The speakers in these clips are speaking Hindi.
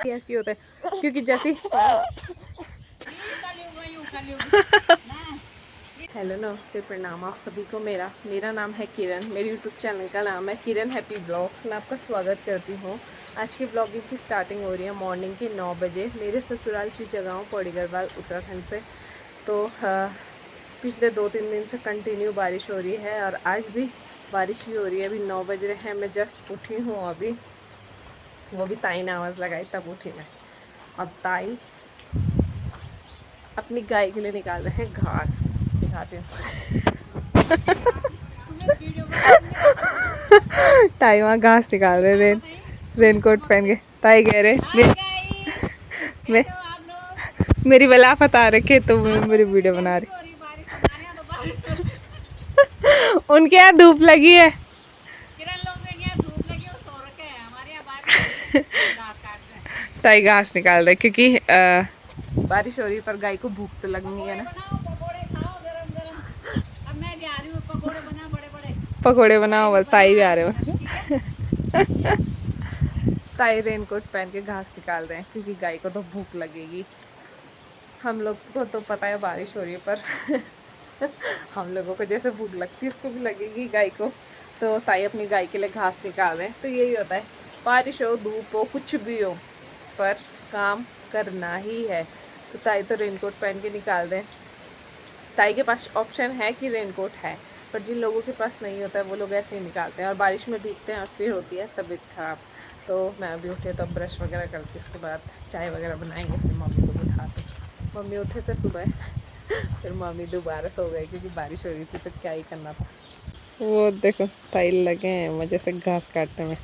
ऐसी होता है क्योंकि जैसे हेलो नमस्ते प्रणाम आप सभी को। मेरा नाम है किरण। मेरे यूट्यूब चैनल का नाम है किरण हैप्पी ब्लॉग्स। मैं आपका स्वागत करती हूँ। आज की ब्लॉगिंग की स्टार्टिंग हो रही है मॉर्निंग के 9 बजे मेरे ससुराल चिचगांव पौड़ी गढ़वाल उत्तराखंड से। तो पिछले 2-3 दिन से कंटिन्यू बारिश हो रही है और आज भी बारिश ही हो रही है। अभी 9 बज रहे हैं, मैं जस्ट उठी हूँ अभी। वो भी ताई ने आवाज़ लगाई तब उठी मैं। और ताई अपनी गाय के लिए निकाल रहे हैं घास। दिखाती हूँ। ताई वहाँ घास निकाल रहे, रेनकोट पहन के। ताई कह रहे मैं मेरी वलाफत आ रखे तो मेरी वीडियो बना रही। उनके यहाँ धूप लगी है। ताई घास निकाल रहे क्योंकि बारिश हो रही है पर गाय को भूख तो लगनी है ना। पकोड़े बनाओ बोल, ताई भी आ रहे हो। ताई रेनकोट पहन के घास निकाल रहे हैं क्योंकि गाय को तो भूख लगेगी। हम लोग को तो पता है बारिश हो रही है पर हम लोगों को जैसे भूख लगती है उसको भी लगेगी गाय को। तो ताई अपनी गाय के लिए घास निकाल रहे हैं। तो यही होता है, बारिश हो धूप हो कुछ भी हो पर काम करना ही है। तो ताई तो रेनकोट पहन के निकाल रहे हैं। ताई के पास ऑप्शन है कि रेनकोट है, पर जिन लोगों के पास नहीं होता है वो लोग ऐसे ही निकालते हैं और बारिश में भीगते हैं और फिर होती है तबीयत ख़राब। तो मैं अभी उठे तो ब्रश वगैरह करके उसके बाद चाय वगैरह बनाएंगे, फिर मम्मी को बिठाते। मम्मी उठे थे सुबह फिर मम्मी दोबारा सो गई क्योंकि बारिश हो रही थी तो क्या ही करना था। वो देखो ताई लगे हैं मजे से घास काटने में।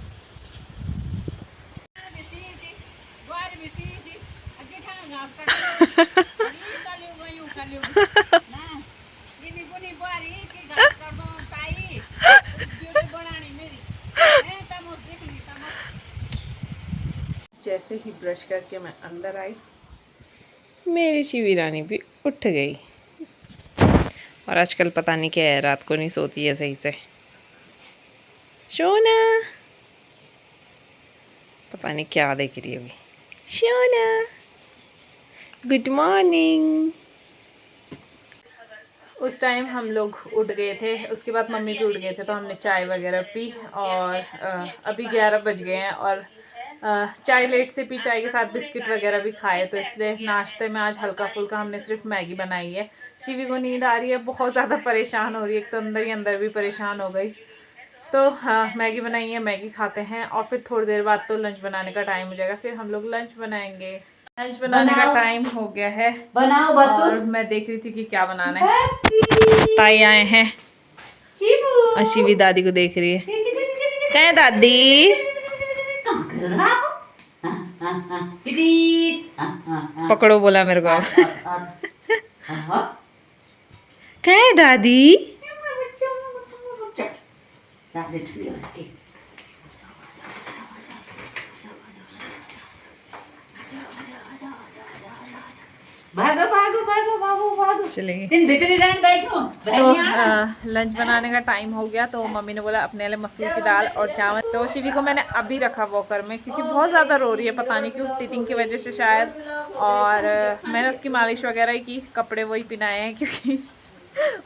जैसे ही ब्रश करके मैं अंदर आई, मेरी शिवी रानी भी उठ गई। और आजकल पता नहीं क्या है, रात को नहीं सोती है सही से। सोना पता नहीं क्या देख रही है अभी। सोना गुड मॉर्निंग। उस टाइम हम लोग उठ गए थे, उसके बाद मम्मी भी उठ गए थे तो हमने चाय वगैरह पी। और अभी 11 बज गए हैं और चाय लेट से पी, चाय के साथ बिस्किट वगैरह भी खाए। तो इसलिए नाश्ते में आज हल्का फुल्का हमने सिर्फ मैगी बनाई है। शिवी को नींद आ रही है, बहुत ज़्यादा परेशान हो रही है, एक तो अंदर ही अंदर भी परेशान हो गई। तो हाँ मैगी बनाई है, मैगी खाते हैं और फिर थोड़ी देर बाद तो लंच बनाने का टाइम हो जाएगा, फिर हम लोग लंच बनाएंगे। लंच बनाने का टाइम हो गया है। बनाओ और मैं देख रही थी कि क्या बनाना है। ताई आए हैं, शिवी दादी को देख रही है। क्या है दादी? पकड़ो बोला मेरे को। क्या है दादी? भागो भागो भागो भागो भागो चलेंगे। तो लंच बनाने का टाइम हो गया तो मम्मी ने बोला अपने लिए मसूर की दाल और चावल। तो शिवी को मैंने अभी रखा वॉकर में क्योंकि बहुत ज़्यादा रो रही है, पता नहीं क्यों, टीथिंग की वजह से शायद। और मैंने उसकी मालिश वगैरह ही की, कपड़े वही पहनाए हैं क्योंकि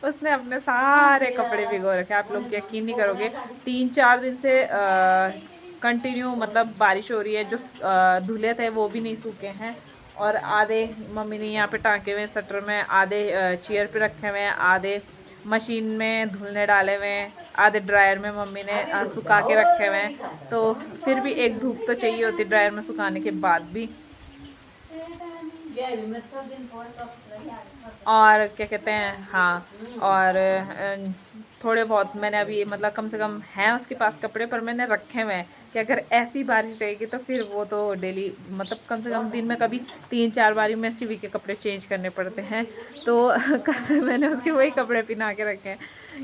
उसने अपने सारे कपड़े भिगो रखे। आप लोग यकीन नहीं करोगे, 3-4 दिन से कंटिन्यू मतलब बारिश हो रही है। जो धुले थे वो भी नहीं सूखे हैं और आधे मम्मी ने यहाँ पे टाँके हुए शटर में, आधे चेयर पे रखे हुए हैं, आधे मशीन में धुलने डाले हुए हैं, आधे ड्रायर में मम्मी ने सुखा के रखे हुए हैं। तो फिर भी एक धूप तो चाहिए होती ड्रायर में सुखाने के बाद भी। और क्या कहते हैं, हाँ, और थोड़े बहुत मैंने अभी मतलब कम से कम हैं उसके पास कपड़े, पर मैंने रखे हुए हैं कि अगर ऐसी बारिश रहेगी तो फिर वो तो डेली मतलब कम से कम दिन में कभी 3-4 बारी में शिवी के कपड़े चेंज करने पड़ते हैं। तो कल से मैंने उसके वही कपड़े पहना के रखे हैं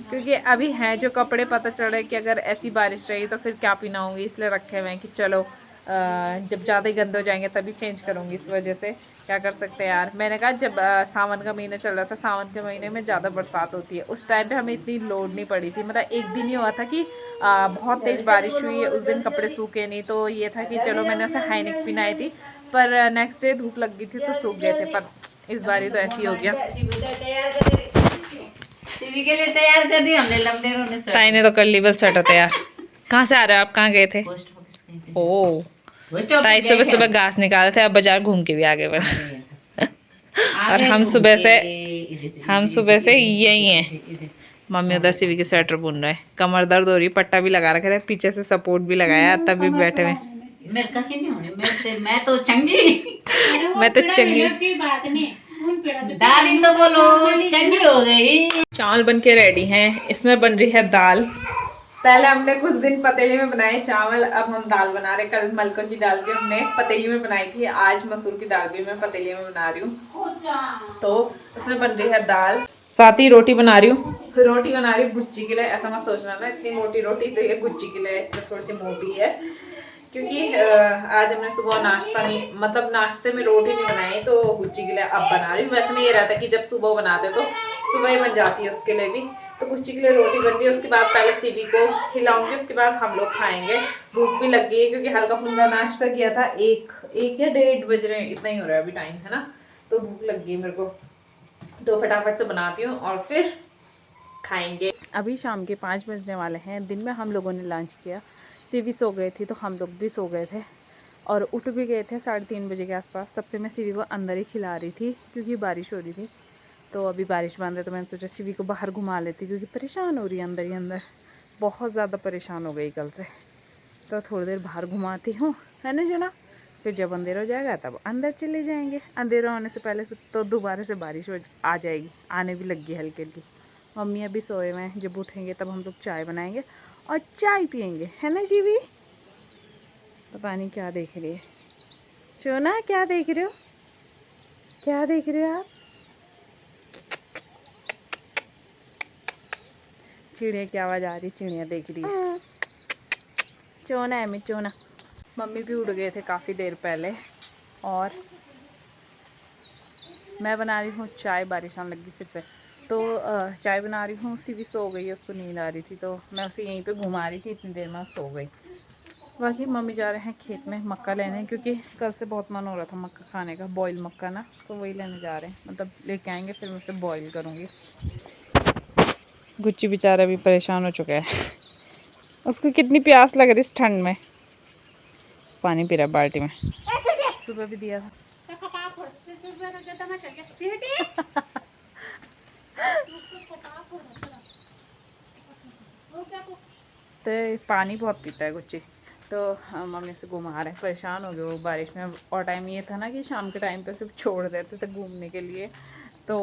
क्योंकि अभी हैं जो कपड़े, पता चल रहा है कि अगर ऐसी बारिश रही तो फिर क्या पहनाऊँगी, इसलिए रखे हुए हैं कि चलो जब ज़्यादा ही गंदे हो जाएंगे तभी चेंज करूँगी। इस वजह से क्या कर सकते हैं यार। मैंने कहा जब सावन का महीना चल रहा था, सावन के महीने में ज़्यादा बरसात होती है, उस टाइम पे हमें इतनी लोड नहीं पड़ी थी। मतलब एक दिन ही हुआ था कि बहुत तेज़ बारिश हुई, उस दिन कपड़े सूखे नहीं, तो ये था कि चलो मैंने उसे हाईनेक पहनाई थी, पर नेक्स्ट डे धूप लग गई थी तो सूख गए थे। पर इस बार तो ऐसी हो गया। के लिए तैयार कर दी हमने, लंबे रोने से ताई ने तो कर ली बल स्वेटर तैयार। कहाँ से आ रहे हो आप, कहाँ गए थे? पोस्ट ऑफिस गए थे। ओ पोस्ट ऑफिस ताई गए सुबह थे सुबह हम। घास निकाले थे, अब बाजार घूम के भी आ गए बल। और आगे हम घूम सुबह के से इधर यही हैं। इधर मम्मी उधर सिवी की स्वेटर बुन रहे हैं। कमर दर्द हो रही, पट्टा भी लगा रखे थे, पीछे से सपोर्ट भी लगाया, तभी बैठे हुए। मेरे का क्यों नहीं होने, मैं तो चंगी। मैं तो चंगी दादी तो बोलो चंगी हो गई। चावल बन के रेडी हैं। इसमें बन रही है दाल। पहले हमने कुछ दिन पतीली में बनाए चावल, अब हम दाल बना रहे। कल मलकों की दाल भी हमने पतीली में बनाई थी, आज मसूर की दाल भी मैं पतीली में बना रही हूँ। तो इसमें बन रही है दाल, साथ ही रोटी बना रही हूँ। रोटी बना रही हूँ गुच्ची के लिए। ऐसा मत सोचना ना इतनी मोटी रोटी, तो ये गुच्ची के लिए इसमें थोड़ी सी मोटी है, क्योंकि आज हमने सुबह नाश्ता नहीं, मतलब नाश्ते में रोटी नहीं बनाई, तो गुच्ची के लिए अब बना रही हूँ। वैसे में ये रहता है कि जब सुबह बनाते तो सुबह ही बन जाती है उसके लिए भी। तो गुच्ची के लिए रोटी बन गई, उसके बाद पहले सीवी को खिलाऊंगी, उसके बाद हम लोग खाएंगे। भूख भी लग गई है क्योंकि हल्का फुल्का नाश्ता किया था। एक या 1:30 बज रहे हैं, इतना ही हो रहा है अभी टाइम, है ना। तो भूख लग गई मेरे को, तो फटाफट से बनाती हूँ और फिर खाएंगे। अभी शाम के 5 बजने वाले हैं। दिन में हम लोगों ने लंच किया, सीवी सो गए थे तो हम लोग भी सो गए थे और उठ भी गए थे 3:30 बजे के आसपास। तब से मैं सीवी को अंदर ही खिला रही थी क्योंकि बारिश हो रही थी। तो अभी बारिश बंद है तो मैंने सोचा सीवी को बाहर घुमा लेती, क्योंकि परेशान हो रही है अंदर ही अंदर, बहुत ज़्यादा परेशान हो गई कल से। तो थोड़ी देर बाहर घुमाती हूँ, है ना जना। फिर जब अंधेरा हो जाएगा तब अंदर चले जाएंगे। अंधेरा होने से पहले से तो दोबारा से बारिश आ जाएगी, आने भी लगी हल्की हल्की। मम्मी अभी सोए हुए हैं, जब उठेंगे तब हम लोग चाय बनाएंगे और चाय पियेंगे, है ना जीवी। पता नहीं क्या देख रही है सोना, क्या देख रहे हो, क्या देख रहे हो आप? चिड़िया की आवाज़ आ रही, चिड़िया देख रही है। चोना है, मैं चोना। मम्मी भी उड़ गए थे काफ़ी देर पहले और मैं बना रही हूँ चाय। बारिश आने लगी फिर से, तो चाय बना रही हूँ। उसी भी सो गई है, उसको नींद आ रही थी तो मैं उसे यहीं पे घुमा रही थी, इतनी देर में सो गई। बाकी मम्मी जा रहे हैं खेत में मक्का लेने, क्योंकि कल से बहुत मन हो रहा था मक्का खाने का, बॉयल मक्का ना, तो वही लेने जा रहे हैं। मतलब लेके आएंगे फिर मैं उसे बॉयल करूँगी। गुच्ची बेचारा भी परेशान हो चुका है। उसको कितनी प्यास लग रही इस ठंड में। पानी पी रहा है बाल्टी में, सुबह भी दिया था। तो पानी बहुत पीता है गुच्ची, तो मम्मी से घुमा रहे हैं। परेशान हो गए वो बारिश में। और टाइम ये था ना कि शाम के टाइम पे सिर्फ छोड़ देते थे घूमने के लिए, तो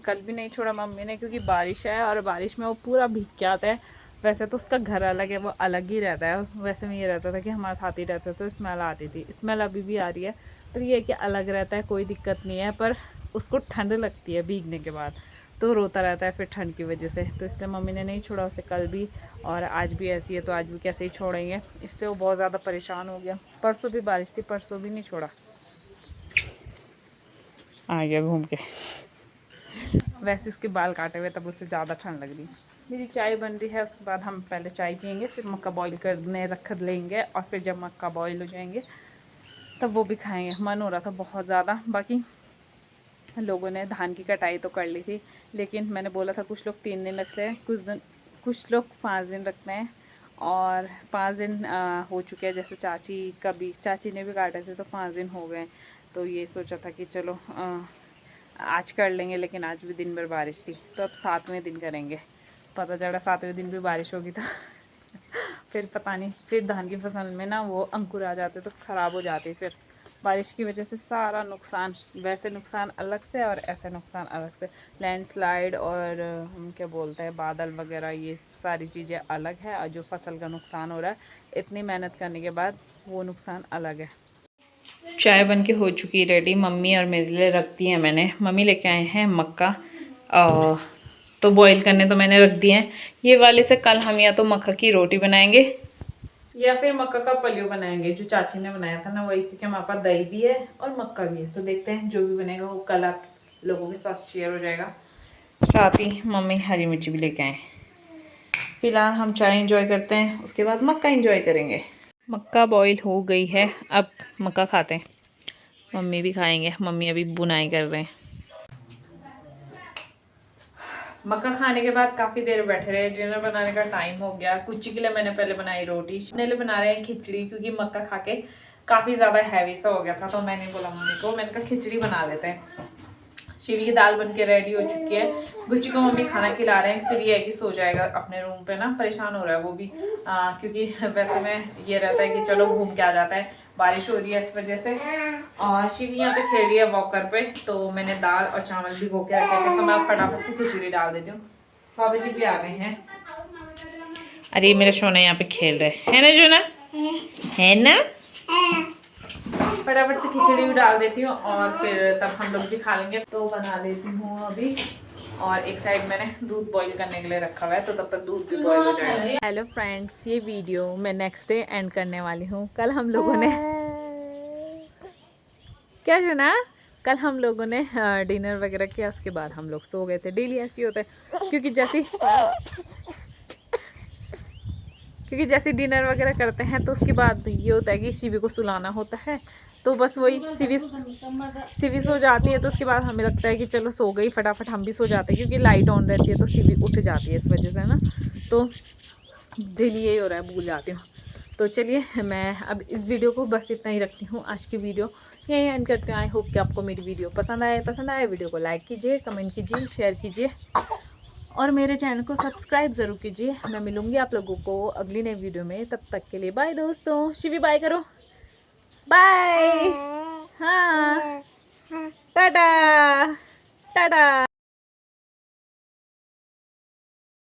कल भी नहीं छोड़ा मम्मी ने, क्योंकि बारिश है और बारिश में वो पूरा भीग के आता है। वैसे तो उसका घर अलग है, वो अलग ही रहता है। वैसे में ये रहता था कि हमारे साथ ही रहता था, तो स्मेल आती थी, स्मेल अभी भी आ रही है। पर ये है कि अलग रहता है, कोई दिक्कत नहीं है, पर उसको ठंड लगती है भीगने के बाद, तो रोता रहता है फिर ठंड की वजह से। तो इसलिए मम्मी ने नहीं छोड़ा उसे कल भी, और आज भी ऐसी है तो आज भी कैसे ही छोड़ेंगे। इसलिए वो बहुत ज़्यादा परेशान हो गया। परसों भी बारिश थी, परसों भी नहीं छोड़ा, आ गया घूम के। वैसे उसके बाल काटे हुए, तब उससे ज़्यादा ठंड लग रही। मेरी चाय बन रही है, उसके बाद हम पहले चाय पियेंगे, फिर मक्का बॉईल करने रख लेंगे, और फिर जब मक्का बॉईल हो जाएंगे तब वो भी खाएंगे। मन हो रहा था बहुत ज़्यादा। बाकी लोगों ने धान की कटाई तो कर ली थी, लेकिन मैंने बोला था कुछ लोग 3 दिन रखते हैं, कुछ लोग 5 दिन रखते हैं, और 5 दिन हो चुके हैं। जैसे चाची ने भी काटे थे तो 5 दिन हो गए। तो ये सोचा था कि चलो आज कर लेंगे, लेकिन आज भी दिन भर बारिश थी, तो अब 7वें दिन करेंगे। पता चला 7वें दिन भी बारिश होगी तो फिर पता नहीं, फिर धान की फसल में ना वो अंकुर आ जाते तो ख़राब हो जाते। फिर बारिश की वजह से सारा नुकसान, वैसे नुकसान अलग से और ऐसे नुकसान अलग से। लैंडस्लाइड और हम क्या बोलते हैं बादल वगैरह, ये सारी चीज़ें अलग है, और जो फसल का नुकसान हो रहा है इतनी मेहनत करने के बाद, वो नुकसान अलग है। चाय बन के हो चुकी रेडी, मम्मी और मेरे लिए रख दी है मैंने। मम्मी लेके आए हैं मक्का, तो बॉईल करने तो मैंने रख दिए हैं। ये वाले से कल हम या तो मक्का की रोटी बनाएंगे या फिर मक्का का पलियो बनाएंगे जो चाची ने बनाया था ना वही, क्योंकि हमारे पास दही भी है और मक्का भी है। तो देखते हैं जो भी बनेगा वो कल आप लोगों के साथ शेयर हो जाएगा। साथ ही मम्मी हरी मिर्ची भी लेके आए। फिलहाल हम चाय इंजॉय करते हैं, उसके बाद मक्का इंजॉय करेंगे। मक्का बॉईल हो गई है, अब मक्का खाते हैं। मम्मी भी खाएंगे, मम्मी अभी बुनाई कर रहे हैं। मक्का खाने के बाद काफ़ी देर बैठे रहे, डिनर बनाने का टाइम हो गया। कुछ के लिए मैंने पहले बनाई रोटी, अपने लिए बना रहे हैं खिचड़ी, क्योंकि मक्का खा के काफ़ी ज़्यादा हैवी सा हो गया था। तो मैंने बोला मम्मी को, मैंने कहा खिचड़ी बना लेते हैं। शिवी की दाल बन के रेडी हो चुकी है। गुच्ची को मम्मी खाना खिला रहे हैं, फिर ये है कि सो जाएगा अपने रूम पे ना। परेशान हो रहा है वो भी, क्योंकि वैसे में ये रहता है कि चलो घूम के आ जाता है, बारिश हो रही है इस वजह से। और शिवी यहाँ पे खेल रही है वॉकर पे। तो मैंने दाल और चावल भी गो के रखे थे, तो मैं फटाफट से खिचड़ी डाल देती हूँ। पापा जी भी आ गए हैं। अरे मेरा सोना यहाँ पे खेल रहे है ना, सोना है ना। फटाफट से खिचड़ी भी डाल देती हूँ और फिर तब हम लोग भी खा लेंगे। तो बना लेती हूँ अभी, और एक साइड मैंने दूध बॉईल करने के लिए रखा हुआ है, तो तब तक दूध भी बॉईल हो जाएगा। हेलो फ्रेंड्स, ये वीडियो मैं नेक्स्ट डे एंड करने वाली हूँ। कल हम लोगों ने क्या सुना, कल हम लोगों ने डिनर वगैरह किया, उसके बाद हम लोग सो गए थे। डेली ऐसे ही होता है, क्योंकि जैसे डिनर वगैरह करते हैं तो उसके बाद ये होता है कि शिवी को सुलाना होता है। तो बस वही सिवी सो जाती है, तो उसके बाद हमें लगता है कि चलो सो गई, फटाफट हम भी सो जाते हैं, क्योंकि लाइट ऑन रहती है तो सिवी उठ जाती है इस वजह से ना। तो डेली यही हो रहा है, भूल जाती हूँ। तो चलिए मैं अब इस वीडियो को बस इतना ही रखती हूँ। आज की वीडियो यही एंड करते हैं। आई होप कि आपको मेरी वीडियो पसंद आए वीडियो को लाइक कीजिए, कमेंट कीजिए, शेयर कीजिए और मेरे चैनल को सब्सक्राइब ज़रूर कीजिए। मैं मिलूँगी आप लोगों को अगली नई वीडियो में, तब तक के लिए बाय दोस्तों। शिवी बाय करो, बाय। हाँ, टाटा टाटा।